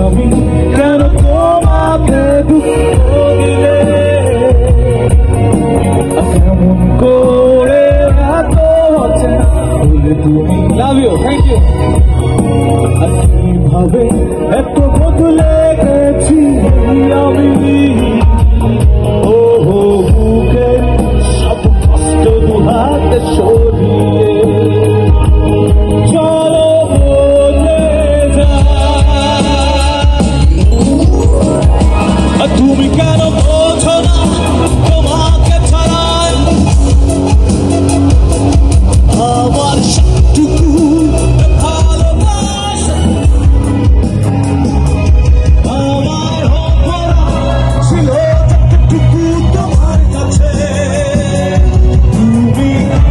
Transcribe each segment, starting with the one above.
আমি কেন তোমাকে দুঃখ দিলে, কেমন করে এত বলে তুমি লাভ ইউ থ্যাংক ইউ, কিভাবে এত বদলে গেছি আমি, ও বুকে সব কষ্ট দুহাতে সরিয়ে চলো বলে যা। তুমি কেন বোঝো না তোমাকে ছাড়াই আমার সবটুকু ভালোবাসা, আমার অপরা ছিল যতটুকু তোমার কাছে, তুমি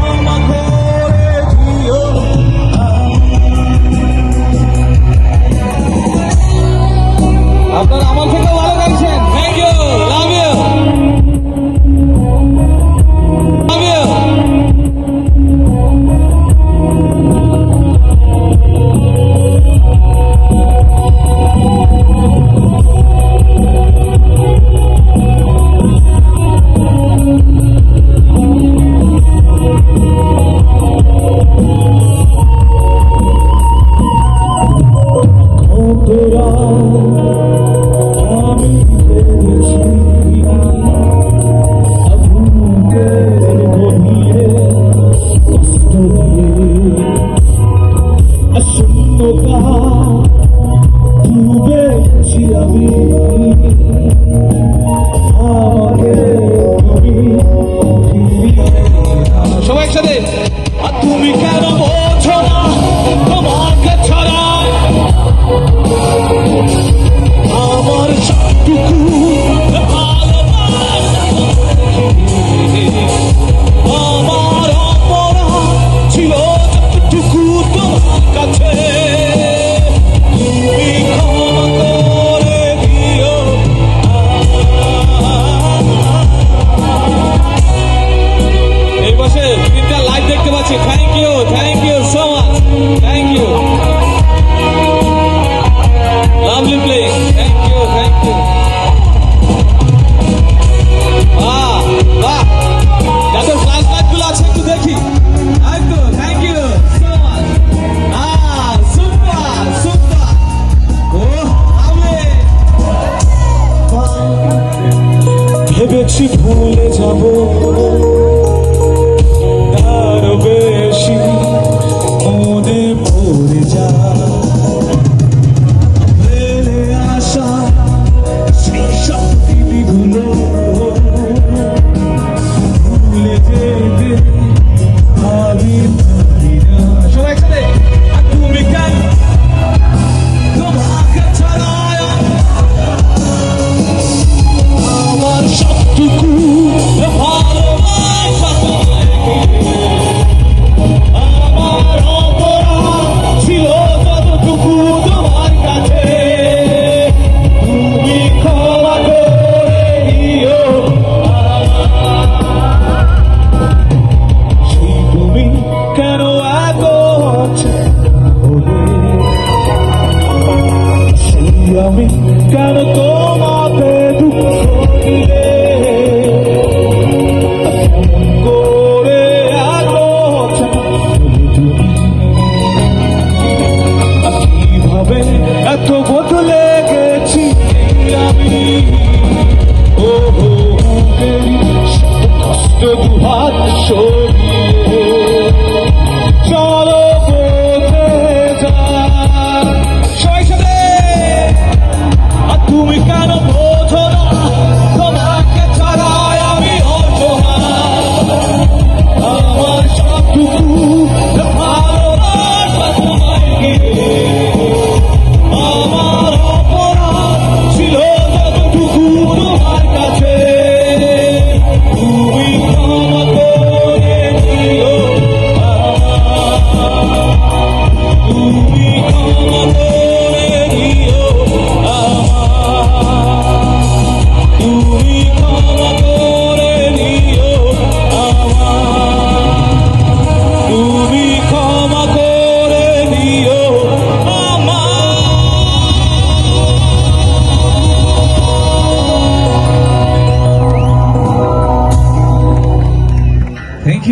আমাকে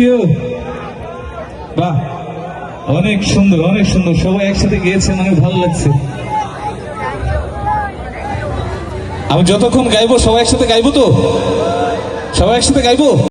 ইউ। বাহ, অনেক সুন্দর, অনেক সুন্দর। সবাই একসাথে গিয়েছেন, অনেক ভালো লাগছে। আমি যতক্ষণ গাইবো সবাই একসাথে গাইবো তো, সবাই একসাথে গাইবো।